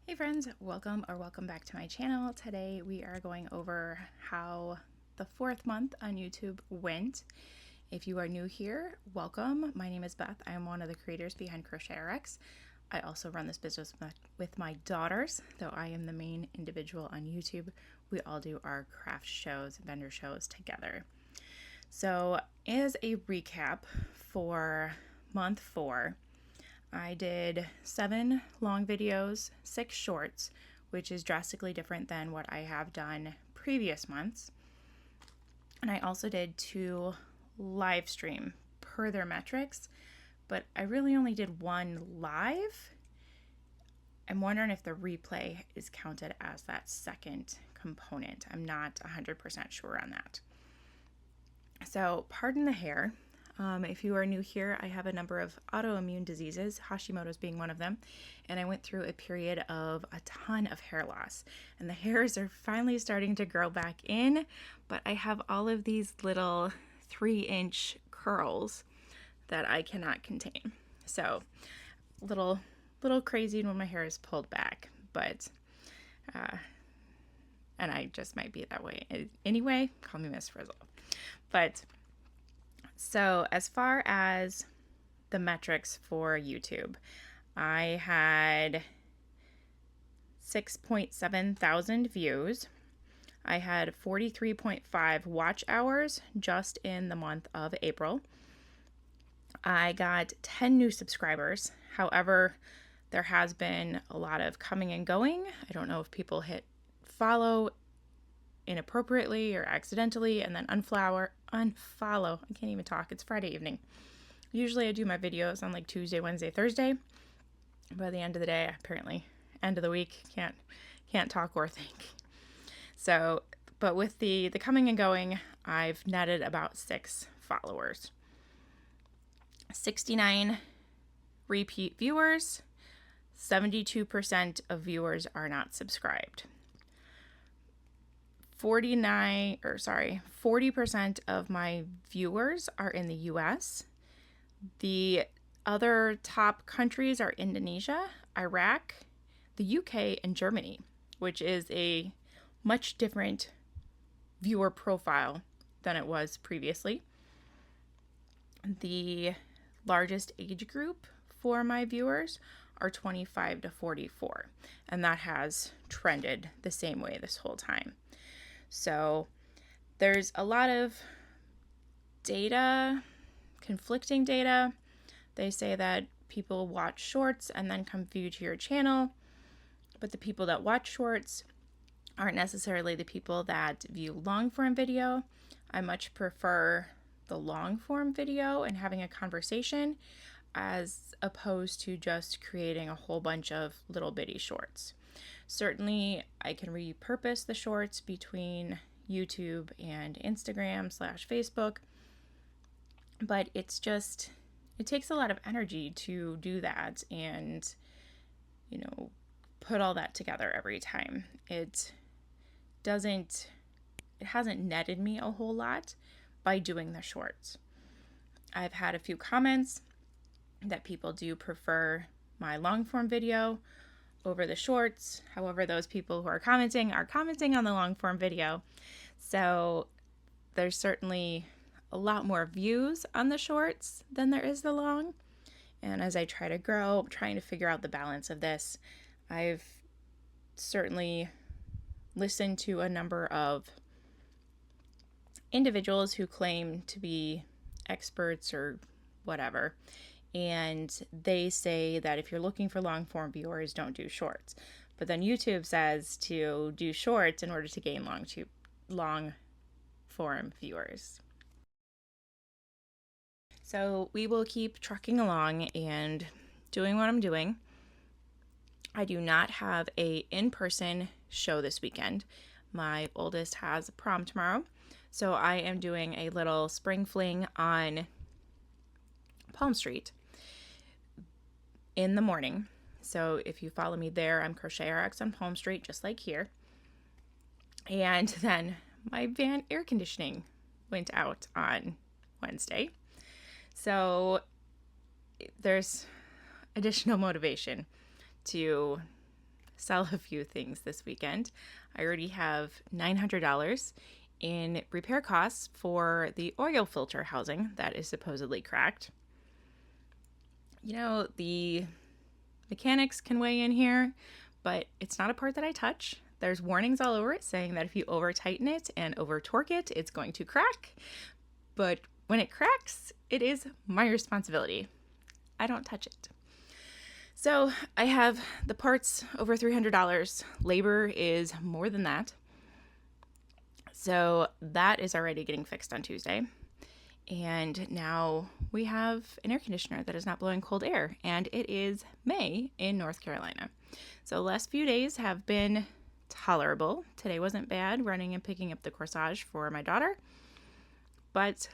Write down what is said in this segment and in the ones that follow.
Hey friends, welcome back to my channel. Today we are going over how the 4th month on YouTube went. If you are new here, welcome. My name is Beth. I am one of the creators behind crochetrx. I also run this business with my daughters, though I am the main individual on YouTube. We all do our craft shows and vendor shows together. So as a recap for month 4, I did 7 long videos, 6 shorts, which is drastically different than what I have done previous months. And I also did 2 live stream per their metrics, but I really only did 1 live. I'm wondering if the replay is counted as that second component. I'm not 100% sure on that. So pardon the hair. If you are new here, I have a number of autoimmune diseases, Hashimoto's being one of them, and I went through a period of a ton of hair loss, and the hairs are finally starting to grow back in, but I have all of these little 3-inch curls that I cannot contain. So little crazy when my hair is pulled back, but and I just might be that way anyway. Call me Miss Frizzle. But so as far as the metrics for YouTube, I had 6.7 thousand views. I had 43.5 watch hours just in the month of April. I got 10 new subscribers. However, there has been a lot of coming and going. I don't know if people hit follow inappropriately or accidentally and then unfollow. I can't even talk. It's Friday evening. Usually I do my videos on like Tuesday, Wednesday, Thursday. By the end of the day, apparently end of the week, can't talk or think. So, but with the coming and going, I've netted about 6 followers. 69 repeat viewers. 72% of viewers are not subscribed. 40% of my viewers are in the US. The other top countries are Indonesia, Iraq, the UK, and Germany, which is a much different viewer profile than it was previously. The largest age group for my viewers are 25 to 44, and that has trended the same way this whole time. So there's a lot of data, conflicting data. They say that people watch shorts and then come view to your channel, but the people that watch shorts aren't necessarily the people that view long form video. I much prefer the long form video and having a conversation as opposed to just creating a whole bunch of little bitty shorts. Certainly, I can repurpose the shorts between YouTube and Instagram/Facebook, but it takes a lot of energy to do that and, put all that together every time. It hasn't netted me a whole lot by doing the shorts. I've had a few comments that people do prefer my long form video over the shorts. However, those people who are commenting on the long form video. So there's certainly a lot more views on the shorts than there is the long. And as I try to grow, trying to figure out the balance of this, I've certainly listened to a number of individuals who claim to be experts or whatever. And they say that if you're looking for long form viewers, don't do shorts. But then YouTube says to do shorts in order to gain long form viewers. So we will keep trucking along and doing what I'm doing. I do not have a in-person show this weekend. My oldest has prom tomorrow. So I am doing a little Spring Fling on Palmstreet in the morning. So if you follow me there, I'm crochetrx on Palmstreet, just like here. And then my van air conditioning went out on Wednesday. So there's additional motivation to sell a few things this weekend. I already have $900 in repair costs for the oil filter housing that is supposedly cracked. You know, the mechanics can weigh in here, but it's not a part that I touch. There's warnings all over it saying that if you over tighten it and over torque it, it's going to crack. But when it cracks, it is my responsibility. I don't touch it. So I have the parts over $300. Labor is more than that. So that is already getting fixed on Tuesday. And now we have an air conditioner that is not blowing cold air. And it is May in North Carolina. So the last few days have been tolerable. Today wasn't bad, running and picking up the corsage for my daughter. But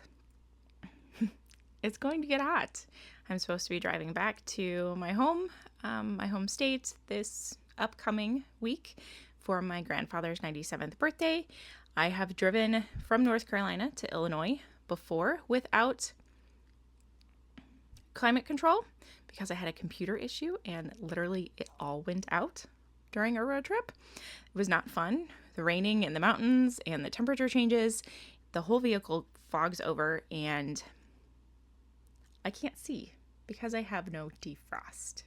it's going to get hot. I'm supposed to be driving back to my home state, this upcoming week for my grandfather's 97th birthday. I have driven from North Carolina to Illinois before without climate control because I had a computer issue and literally it all went out during a road trip. It was not fun. The raining in the mountains and the temperature changes, the whole vehicle fogs over and I can't see because I have no defrost.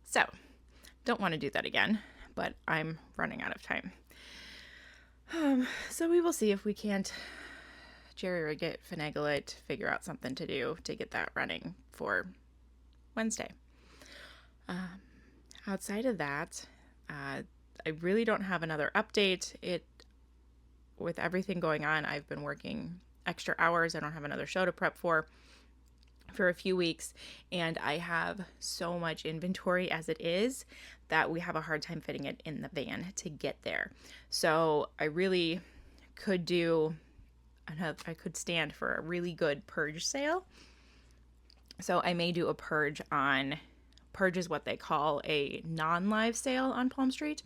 So, don't want to do that again, but I'm running out of time. So we will see if we can't jerry-rig it, finagle it, figure out something to do to get that running for Wednesday. Outside of that, I really don't have another update. With everything going on, I've been working extra hours. I don't have another show to prep for a few weeks, and I have so much inventory as it is that we have a hard time fitting it in the van to get there. So I really could I could stand for a really good purge sale. So I may do a purge is what they call a non-live sale on Palmstreet.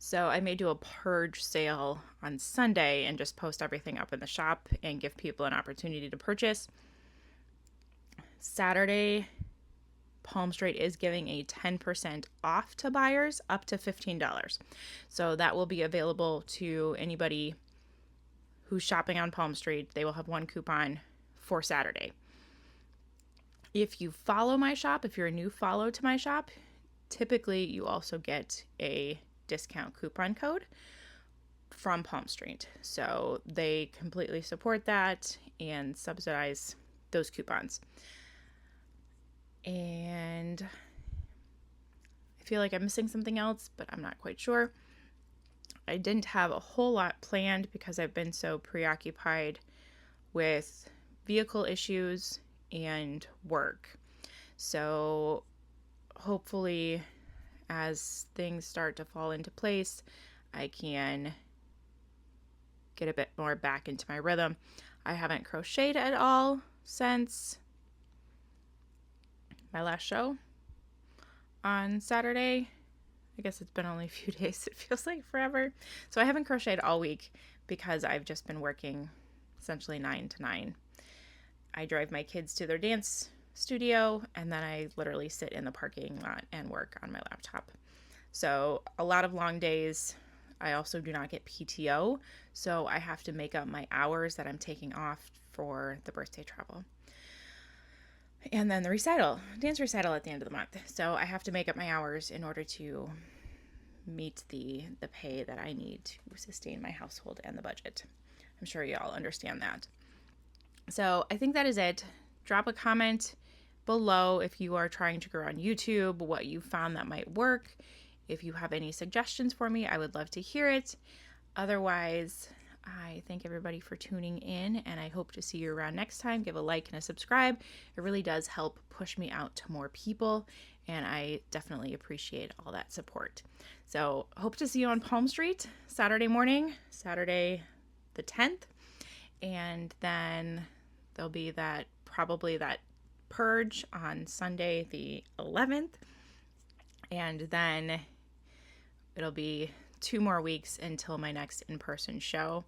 So I may do a purge sale on Sunday and just post everything up in the shop and give people an opportunity to purchase. Saturday, Palmstreet is giving a 10% off to buyers up to $15. So that will be available to anybody who's shopping on Palmstreet. They will have one coupon for Saturday. If you follow my shop, if you're a new follow to my shop, typically you also get a discount coupon code from Palmstreet. So they completely support that and subsidize those coupons. And I feel like I'm missing something else, but I'm not quite sure. I didn't have a whole lot planned because I've been so preoccupied with vehicle issues and work. So hopefully as things start to fall into place, I can get a bit more back into my rhythm. I haven't crocheted at all since my last show on Saturday. I guess it's been only a few days. It feels like forever. So I haven't crocheted all week because I've just been working essentially 9 to 9. I drive my kids to their dance studio and then I literally sit in the parking lot and work on my laptop. So a lot of long days. I also do not get PTO, so I have to make up my hours that I'm taking off for the birthday travel. And then the dance recital at the end of the month. So I have to make up my hours in order to meet the pay that I need to sustain my household and the budget. I'm sure you all understand that. So I think that is it. Drop a comment below if you are trying to grow on YouTube, what you found that might work. If you have any suggestions for me, I would love to hear it. Otherwise, I thank everybody for tuning in, and I hope to see you around next time. Give a like and a subscribe. It really does help push me out to more people, and I definitely appreciate all that support. So hope to see you on Palmstreet Saturday morning, Saturday the 10th, and then there'll be probably that purge on Sunday the 11th, and then it'll be 2 more weeks until my next in-person show.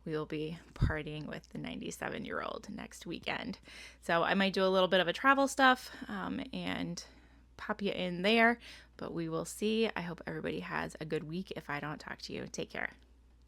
We will be partying with the 97-year-old next weekend. So I might do a little bit of a travel stuff and pop you in there, but we will see. I hope everybody has a good week if I don't talk to you. Take care.